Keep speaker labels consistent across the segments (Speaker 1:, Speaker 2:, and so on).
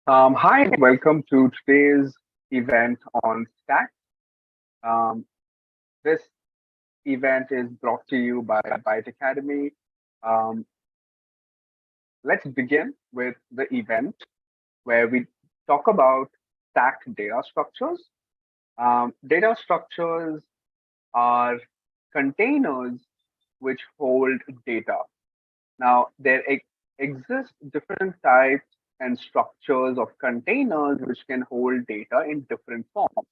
Speaker 1: Hi, and welcome to today's event on Stack. Um, this event is brought to you by Byte Academy. Um, let's begin with the event where we talk about stacked data structures. Data structures are containers which hold data. Now, there exist different types and structures of containers which can hold data in different forms.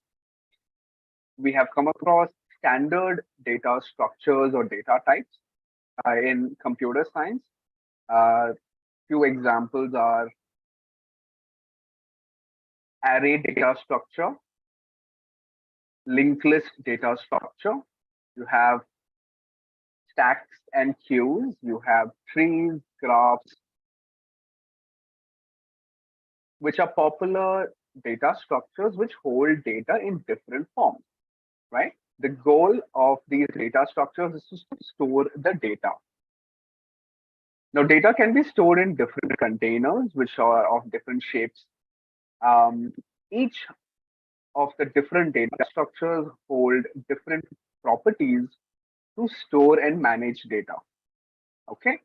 Speaker 1: We have come across standard data structures or data types in computer science. Few examples are array data structure, linked list data structure. You have stacks and queues. You have trees, graphs, which are popular data structures which hold data in different forms, right? The goal of these data structures is to store the data. Now, data can be stored in different containers, which are of different shapes. Each of the different data structures hold different properties to store and manage data. Okay.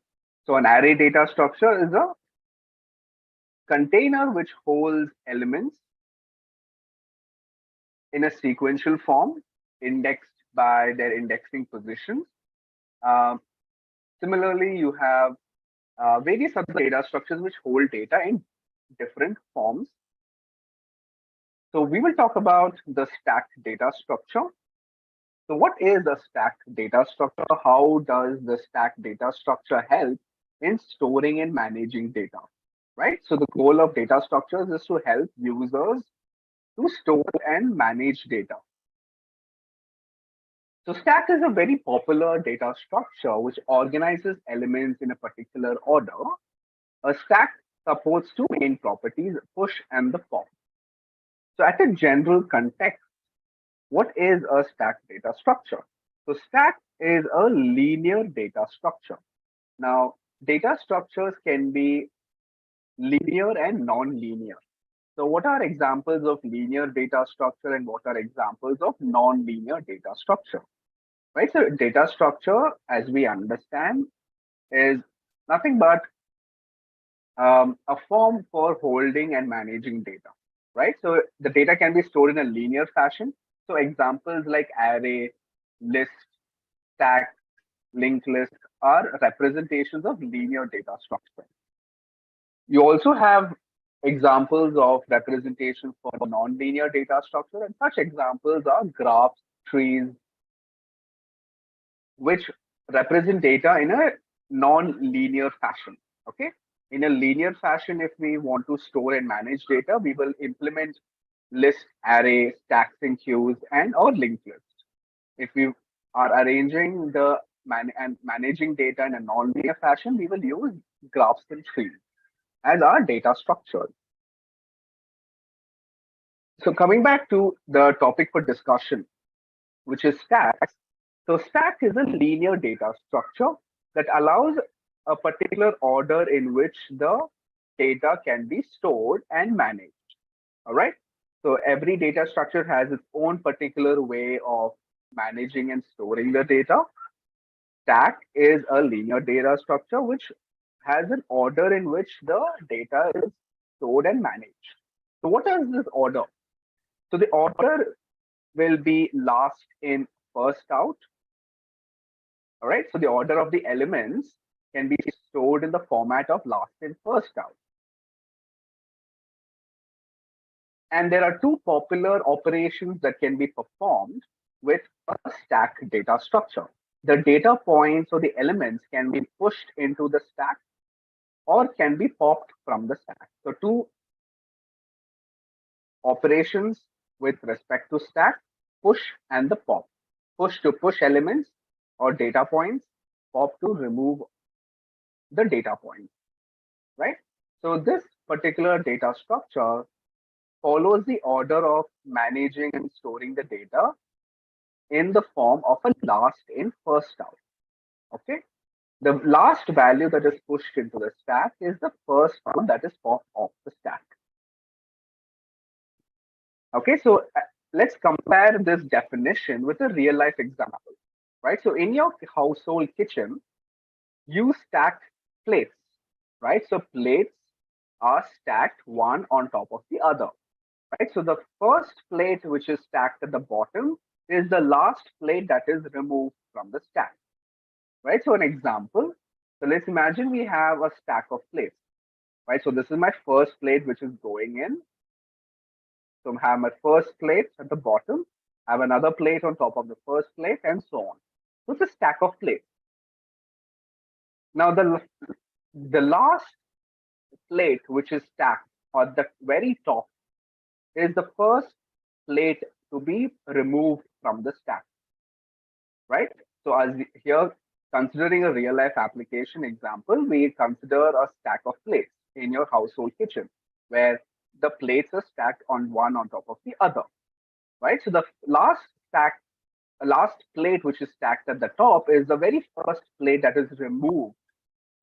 Speaker 1: So an array data structure is a container which holds elements in a sequential form, indexed by their indexing positions. Um, Similarly, you have various other data structures which hold data in different forms. So we will talk about the stacked data structure. So what is a stacked data structure? How does the stacked data structure help in storing and managing data? Right. So the goal of data structures is to help users to store and manage data. So stack is a very popular data structure which organizes elements in a particular order. A stack supports two main properties, push and the pop. So at a general context, what is a stacked data structure? So stack is a linear data structure. Now, data structures can be linear and non-linear. So what are examples of linear data structure and what are examples of non-linear data structure? Right. So data structure, as we understand, is nothing but a form for holding and managing data. Right. So the data can be stored in a linear fashion. So examples like array, list, stack, linked list are representations of linear data structure. You also have examples of representation for non-linear data structure, and such examples are graphs, trees, which represent data in a non-linear fashion. Okay, in a linear fashion, if we want to store and manage data, we will implement list, array, stacks, and queues, and or linked list. If we are arranging the and managing data in a non-linear fashion, we will use graphs and trees as our data structure. So coming back to the topic for discussion, which is stacks. So stack is a linear data structure that allows a particular order in which the data can be stored and managed. All right. So every data structure has its own particular way of managing and storing the data. Stack is a linear data structure which has an order in which the data is stored and managed. So what is this order? So the order will be last in, first out. All right. So the order of the elements can be stored in the format of last in, first out. And there are two popular operations that can be performed with a stack data structure. The data points or the elements can be pushed into the stack or can be popped from the stack. So two operations with respect to stack, push and the pop. Push to push elements or data points, pop to remove the data points, right? So this particular data structure follows the order of managing and storing the data in the form of a last in, first out. Okay. The last value that is pushed into the stack is the first one that is popped off the stack. Okay, so let's compare this definition with a real life example, right? So in your household kitchen, you stack plates, right? So plates are stacked one on top of the other, right? So the first plate, which is stacked at the bottom, is the last plate that is removed from the stack, right? So an example. So let's imagine we have a stack of plates, right? So this is my first plate, which is going in. So I have my first plate at the bottom, I have another plate on top of the first plate, and so on. So it's a stack of plates. Now the last plate, which is stacked at the very top, is the first plate to be removed from the stack, right? So as here, considering a real life application example, we consider a stack of plates in your household kitchen, where the plates are stacked on one on top of the other, right? So the last plate which is stacked at the top is the very first plate that is removed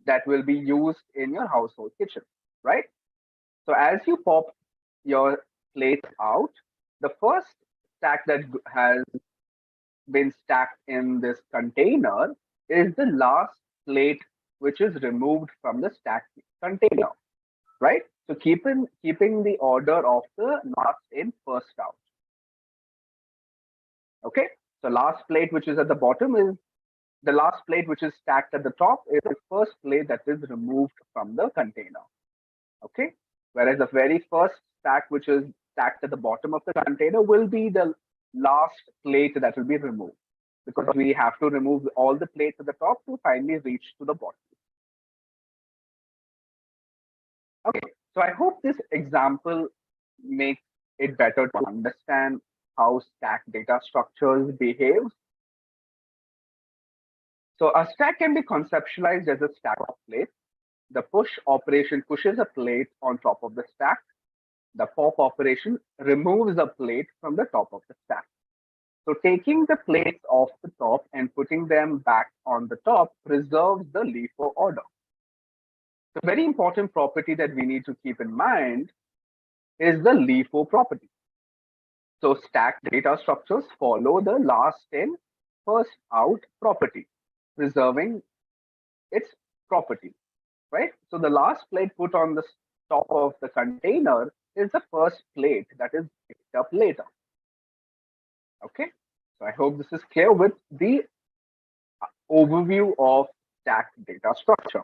Speaker 1: that will be used in your household kitchen, right? So as you pop your plate out, the first stack that has been stacked in this container is the last plate which is removed from the stack container, right? So keeping the order of the last in, first out. Okay. So last plate which is at the bottom is the last plate which is stacked at the top is the first plate that is removed from the container. Okay. Whereas the very first stack which is stacked at the bottom of the container will be the last plate that will be removed, because we have to remove all the plates at the top to finally reach to the bottom. Okay, so I hope this example makes it better to understand how stack data structures behave. So a stack can be conceptualized as a stack of plates. The push operation pushes a plate on top of the stack. The pop operation removes a plate from the top of the stack. So taking the plates off the top and putting them back on the top preserves the LIFO order. The very important property that we need to keep in mind is the LIFO property. So stacked data structures follow the last in, first out property, preserving its property, right? So the last plate put on the top of the container is the first plate that is picked up later. Okay, so I hope this is clear with the overview of stacked data structure.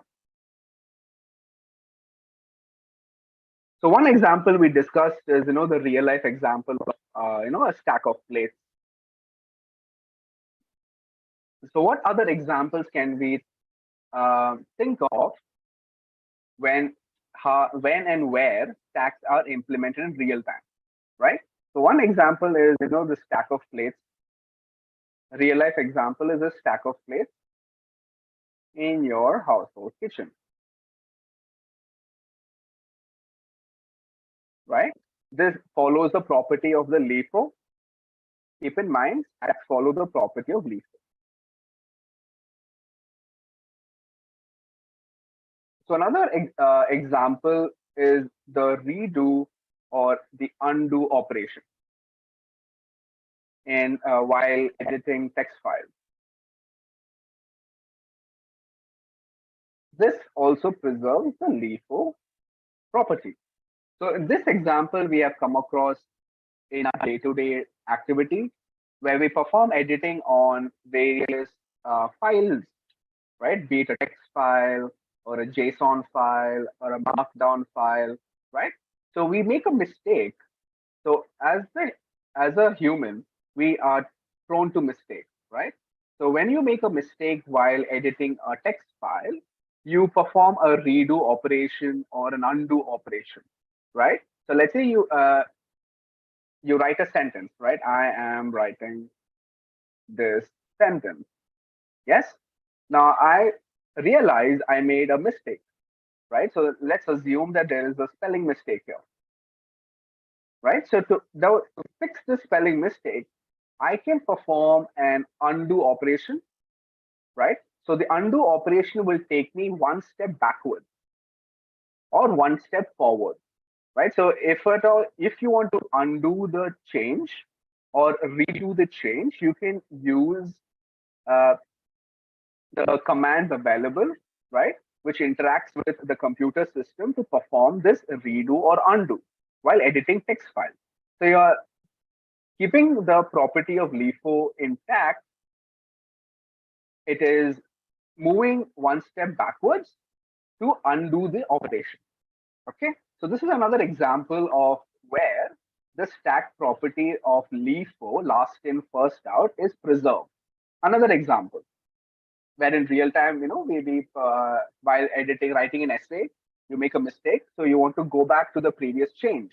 Speaker 1: So one example we discussed is, the real life example of, a stack of plates. So what other examples can we think of when and where stacks are implemented in real time, right? So one example is, the stack of plates. A real life example is a stack of plates in your household kitchen, right? This follows the property of the LIFO. Keep in mind, stacks follow the property of LIFO. So another example is the redo or the undo operation in while editing text files. This also preserves the LIFO property. So in this example, we have come across in our day-to-day activity where we perform editing on various files, right? Be it a text file or a JSON file or a markdown file, right? So we make a mistake. So as a human, we are prone to mistakes, right? So when you make a mistake while editing a text file, you perform a redo operation or an undo operation, right? So let's say you write a sentence, right? I am writing this sentence. Yes. Now I realize I made a mistake, right? So let's assume that there is a spelling mistake here, right? So to fix the spelling mistake, I can perform an undo operation, right? So the undo operation will take me one step backward or one step forward. right? So if at all, if you want to undo the change or redo the change, you can use uh, the commands available, right? Which interacts with the computer system to perform this redo or undo while editing text files. So you're keeping the property of LIFO intact. It is moving one step backwards to undo the operation. Okay, so this is another example of where the stack property of LIFO, last in, first out, is preserved. Another example where in real time, maybe while editing, writing an essay, you make a mistake. So you want to go back to the previous change,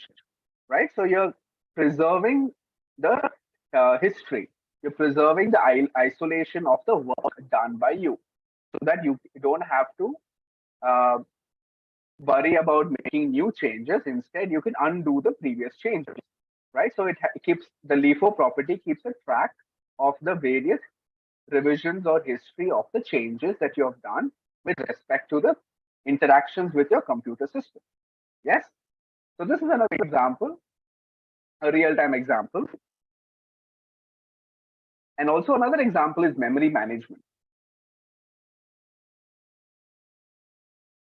Speaker 1: right? So you're preserving the history. You're preserving the isolation of the work done by you so that you don't have to uh, worry about making new changes. Instead, you can undo the previous changes, right? So it keeps the LIFO property keeps a track of the various revisions or history of the changes that you have done with respect to the interactions with your computer system. Yes. So this is another example, a real-time example. And also another example is memory management.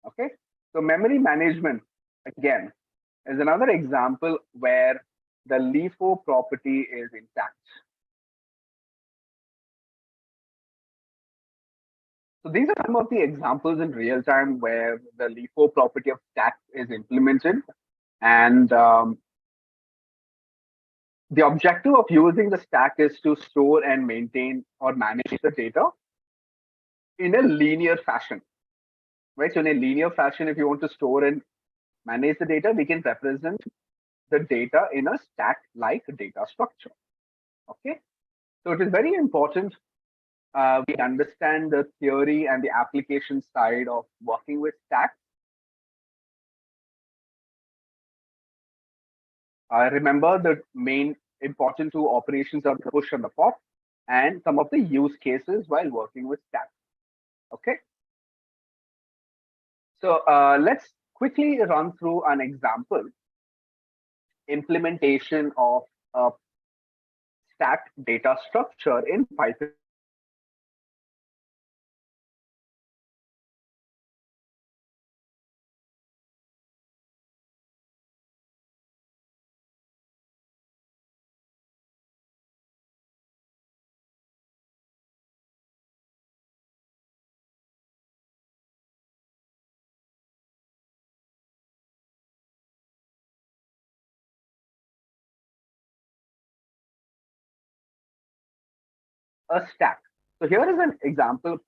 Speaker 1: Okay. So memory management, again, is another example where the LIFO property is intact. So these are some of the examples in real time where the LIFO property of stack is implemented. And the objective of using the stack is to store and maintain or manage the data in a linear fashion, right? So in a linear fashion, if you want to store and manage the data, we can represent the data in a stack-like data structure. Okay, so it is very important we understand the theory and the application side of working with stacks. Remember the main important two operations are the push and the pop, and some of the use cases while working with stacks. Okay, so let's quickly run through an example implementation of a stacked data structure in Python. A stack. So here is an example.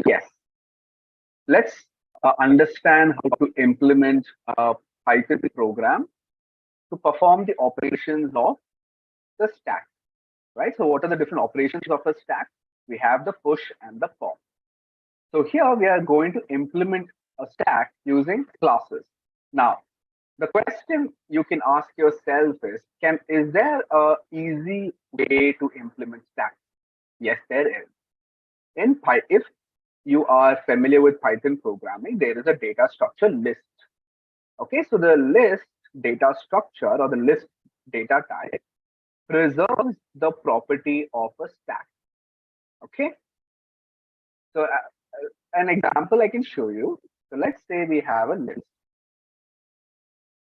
Speaker 1: Yes, let's understand how to implement a Python program to perform the operations of the stack, right? So what are the different operations of a stack? We have the push and the pop. So here we are going to implement a stack using classes. Now, the question you can ask yourself is there a easy way to implement stacks? Yes, there is. In if you are familiar with Python programming, there is a data structure list. Okay, so the list data structure or the list data type preserves the property of a stack. Okay, so an example I can show you. So let's say we have a list.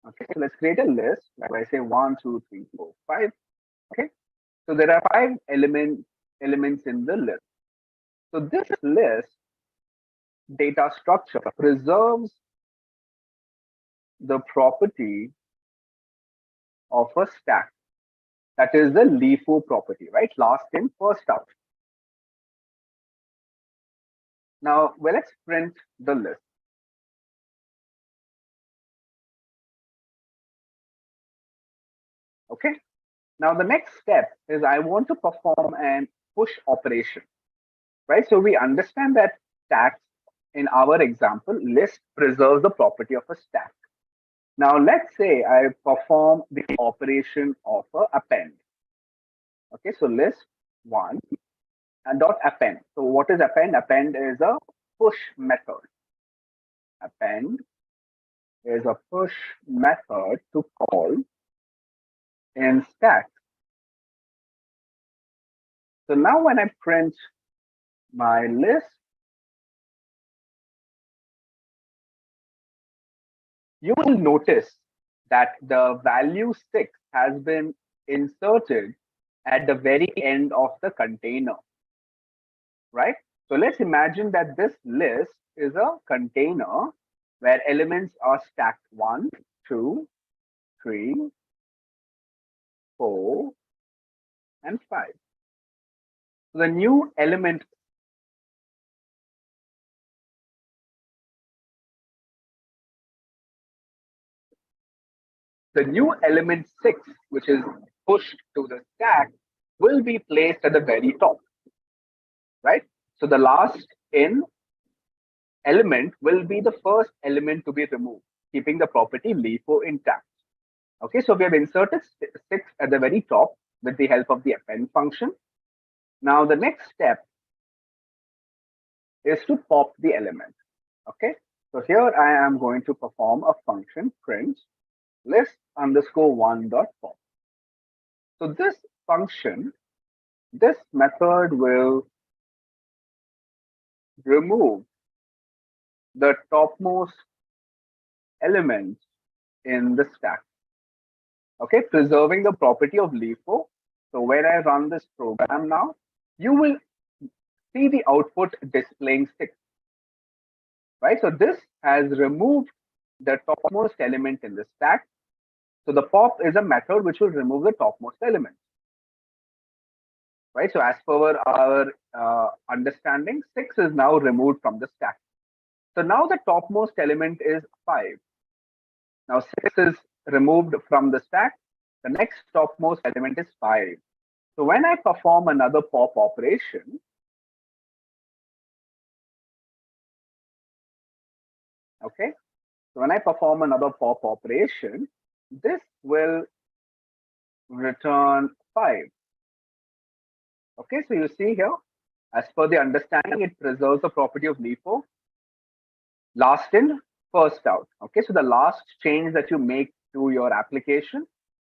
Speaker 1: Okay, so let's create a list. Like I say 1, 2, 3, 4, 5. Okay, so there are five elements in the list. So this list data structure preserves the property of a stack. That is the LIFO property, right? Last in, first out. Now, well, let's print the list. Okay. Now, the next step is I want to perform an push operation, right? So we understand that stacks in our example list preserves the property of a stack. Now, let's say I perform the operation of a append. Okay, so list one and dot append. So what is append? Append is a push method. Append is a push method to call in stack. So now when I print my list, you will notice that the value 6 has been inserted at the very end of the container, right? So let's imagine that this list is a container where elements are stacked 1, 2, 3, 4, and 5. So the new element the new element 6, which is pushed to the stack, will be placed at the very top, right? So the last in element will be the first element to be removed, keeping the property LIFO intact. Okay, so we have inserted 6 at the very top with the help of the append function. Now the next step is to pop the element. Okay, so here I am going to perform a function print list underscore one dot pop. So this function, this method will remove the topmost element in the stack. Okay, preserving the property of LIFO. So when I run this program now, you will see the output displaying 6. Right, so this has removed the topmost element in the stack. So the pop is a method which will remove the topmost element. Right, so as per our understanding, 6 is now removed from the stack. So now the topmost element is 5. Now 6 is removed from the stack. The next topmost element is 5. So when I perform another pop operation, okay, so when I perform another pop operation, this will return 5. Okay, so you see here, as per the understanding, it preserves the property of LIFO. Last in, first out. Okay, so the last change that you make to your application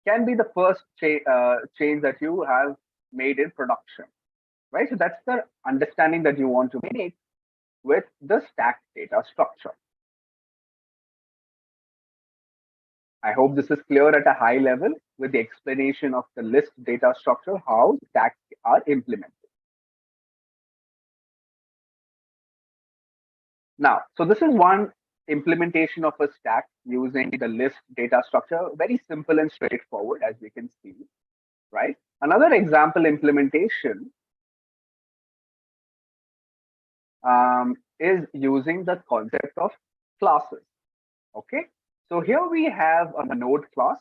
Speaker 1: can be the first change that you have made in production, right? So that's the understanding that you want to make with the stack data structure. I hope this is clear at a high level with the explanation of the list data structure, how stacks are implemented. Now, so this is one implementation of a stack using the list data structure, very simple and straightforward, as we can see, right? Another example implementation is using the concept of classes. Okay, so here we have a node class.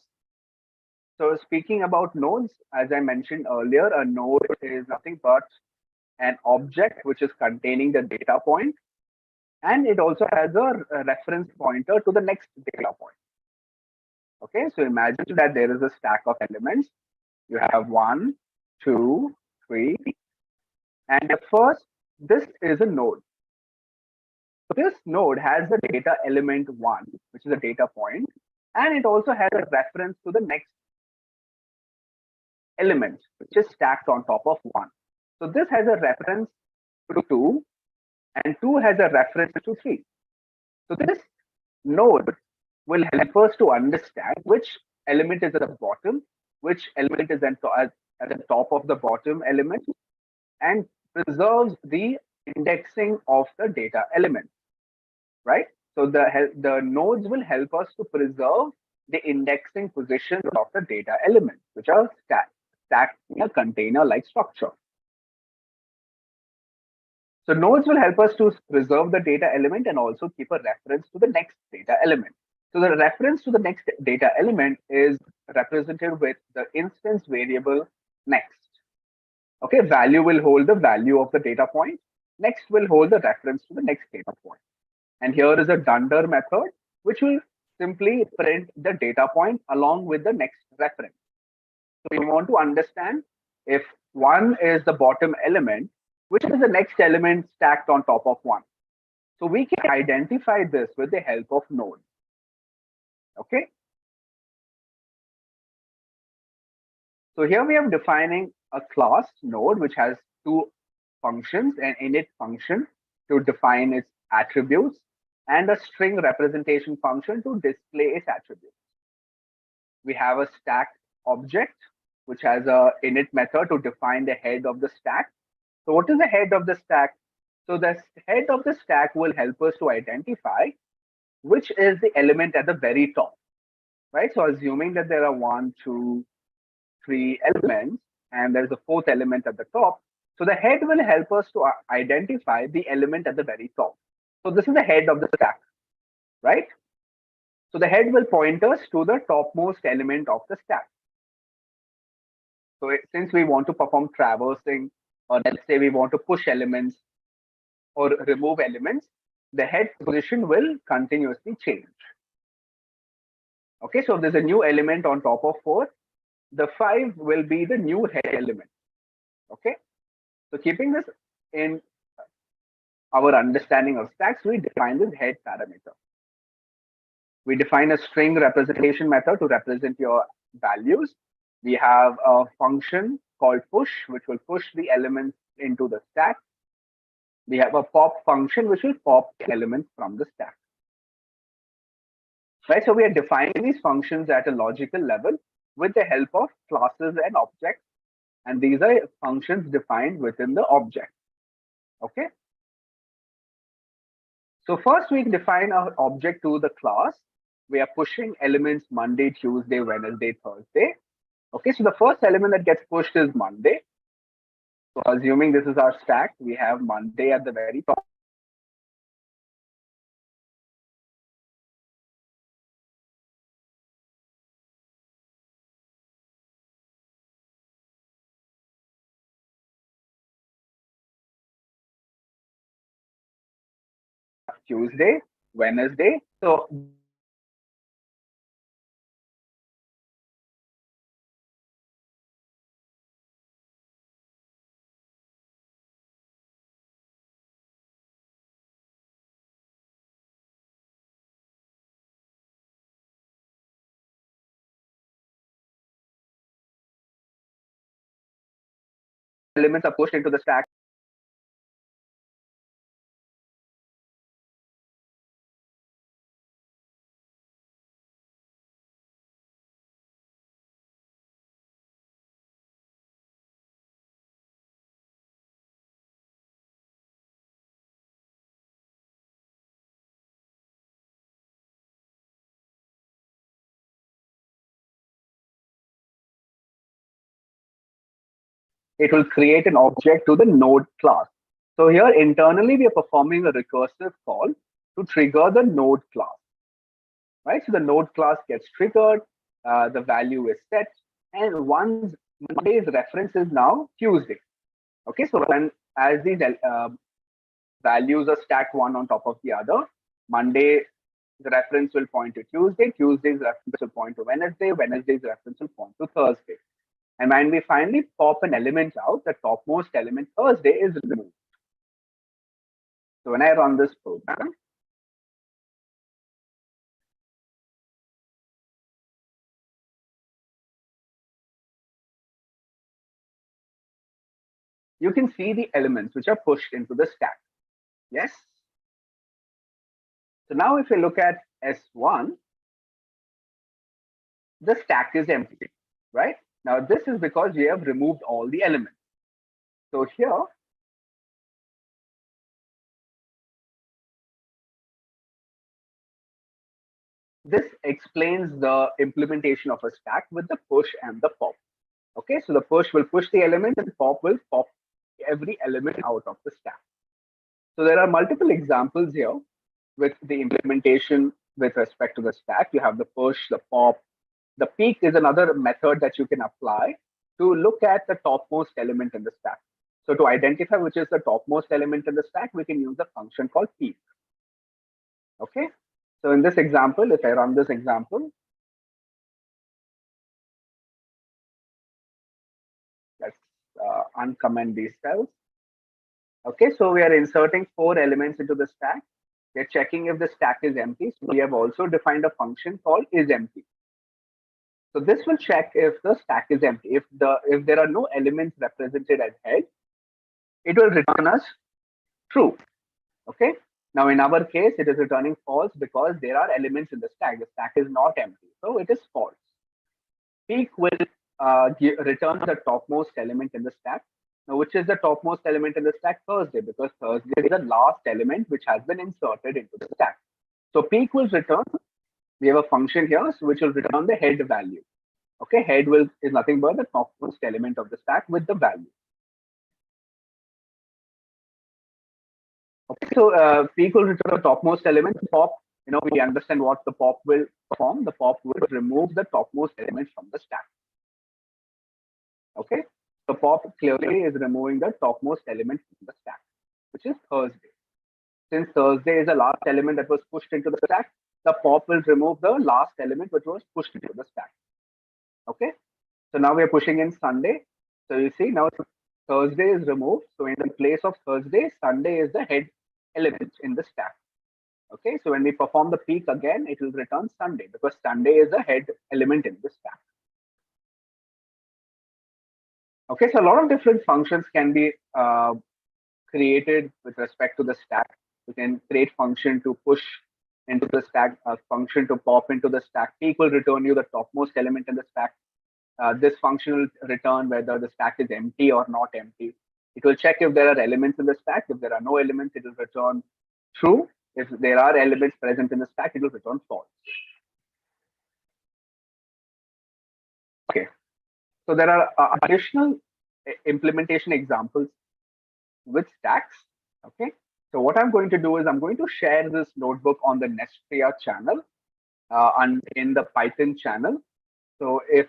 Speaker 1: So speaking about nodes, as I mentioned earlier, a node is nothing but an object which is containing the data point, and it also has a reference pointer to the next data point. Okay, so imagine that there is a stack of elements. You have 1, 2, 3, and at first, this is a node. So this node has the data element 1, which is a data point, and it also has a reference to the next element, which is stacked on top of 1. So this has a reference to 2, and 2 has a reference to 3. So this node will help us to understand which element is at the bottom which element is at the top of the bottom element, and preserves the indexing of the data element, right? So the nodes will help us to preserve the indexing position of the data elements, which are stacked in a container-like structure. So nodes will help us to preserve the data element and also keep a reference to the next data element. So the reference to the next data element is represented with the instance variable next. Okay, value will hold the value of the data point. Next will hold the reference to the next data point. And here is a dunder method, which will simply print the data point along with the next reference. So we want to understand if one is the bottom element, which is the next element stacked on top of one. So we can identify this with the help of nodes. Okay. So here we are defining a class node, which has two functions, an init function to define its attributes and a string representation function to display its attributes. We have a stack object, which has a init method to define the head of the stack. So what is the head of the stack? So the head of the stack will help us to identify which is the element at the very top, right? So assuming that there are 1, 2, 3 elements, and there's a fourth element at the top. So the head will help us to identify the element at the very top. So this is the head of the stack, right? So the head will point us to the topmost element of the stack. So since we want to perform traversing, or let's say we want to push elements or remove elements, the head position will continuously change. Okay, so if there's a new element on top of 4, the 5 will be the new head element. Okay, so keeping this in our understanding of stacks, we define this head parameter. We define a string representation method to represent your values. We have a function called push, which will push the elements into the stack. We have a pop function, which will pop elements from the stack. Right, so we are defining these functions at a logical level with the help of classes and objects. And these are functions defined within the object. Okay. So first we define our object to the class. We are pushing elements Monday, Tuesday, Wednesday, Thursday. Okay, so the first element that gets pushed is Monday. So assuming this is our stack, we have Monday at the very top. Tuesday, Wednesday. So elements are pushed into the stack. It will create an object to the node class. So here internally, we are performing a recursive call to trigger the node class, right? So the node class gets triggered, the value is set, and once Monday's reference is now Tuesday. Okay, so when as these values are stacked one on top of the other, Monday the reference will point to Tuesday, Tuesday's reference will point to Wednesday, Wednesday's reference will point to Thursday. And when we finally pop an element out, the topmost element Thursday is removed. So when I run this program, you can see the elements which are pushed into the stack. Yes. So now if you look at S1, the stack is empty, right? Now, this is because we have removed all the elements. So here, this explains the implementation of a stack with the push and the pop. Okay, so the push will push the element and pop will pop every element out of the stack. So there are multiple examples here with the implementation with respect to the stack. You have the push, the pop. The peek is another method that you can apply to look at the topmost element in the stack. So to identify which is the topmost element in the stack, we can use a function called peek. Okay. So in this example, if I run this example, let's uncomment these cells. Okay, so we are inserting 4 elements into the stack. We're checking if the stack is empty. So we have also defined a function called isEmpty. So this will check if the stack is empty. If there are no elements represented as head, it will return us true. Okay. Now in our case, it is returning false because there are elements in the stack. The stack is not empty, so it is false. Peek will return the topmost element in the stack. Now, which is the topmost element in the stack? Thursday, because Thursday is the last element which has been inserted into the stack. So peek will return. We have a function here, so which will return the head value. Okay, head is nothing but the topmost element of the stack with the value. Okay, so peek will return the topmost element. Pop, we understand what the pop will perform. The pop will remove the topmost element from the stack. Okay, so pop clearly is removing the topmost element from the stack, which is Thursday. Since Thursday is the last element that was pushed into the stack, the pop will remove the last element which was pushed into the stack. Okay, so now we are pushing in Sunday. So you see now Thursday is removed. So in the place of Thursday, Sunday is the head element in the stack. Okay, so when we perform the peek again, it will return Sunday because Sunday is the head element in the stack. Okay, so a lot of different functions can be created with respect to the stack. You can create function to push into the stack, a function to pop into the stack. Peek will return you the topmost element in the stack. This function will return whether the stack is empty or not empty. It will check if there are elements in the stack. If there are no elements, it will return true. If there are elements present in the stack, it will return false. Okay, so there are additional implementation examples with stacks. Okay, so what I'm going to do is I'm going to share this notebook on the Nestria channel and in the Python channel. So if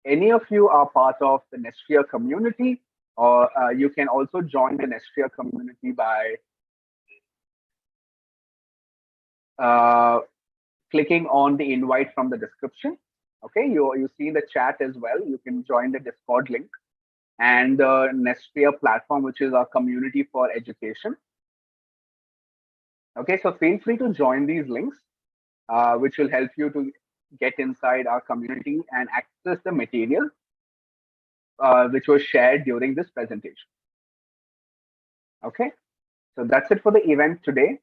Speaker 1: any of you are part of the Nestria community, or you can also join the Nestria community by clicking on the invite from the description. Okay, you see the chat as well. You can join the Discord link and the Nestria platform, which is our community for education. Okay, so feel free to join these links, which will help you to get inside our community and access the material which was shared during this presentation. Okay, so that's it for the event today.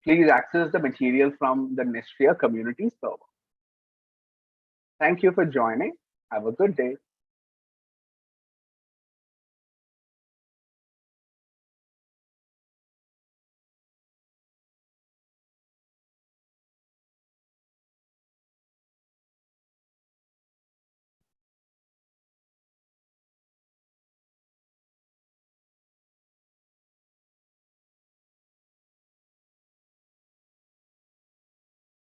Speaker 1: Please access the material from the Nestria community server. Thank you for joining. Have a good day.